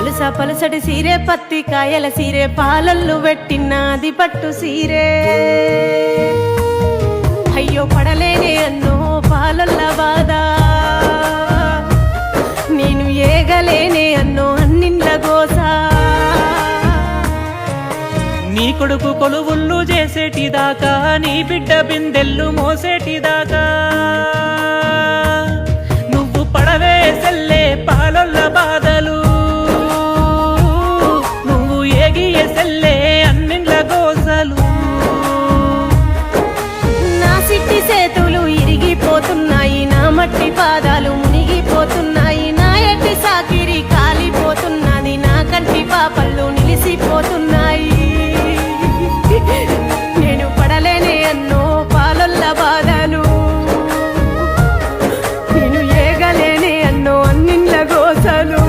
పలుస పలుసటి సీరే పత్తి కాయల సీరే పాలల్లు పెట్టినది పట్టు సీరే అయ్యో పడలేనే అన్నో పాలల్ల బాధ నేను ఏగలేనే అన్నో అన్నిండ్ల గోసా నీ కొడుకు కొలువుళ్ళు చేసేటిదాకా నీ బిడ్డ బిందెల్లు మోసేటిదాకా నువ్వు పడవే సెల్లే పాలొల్ల బాధ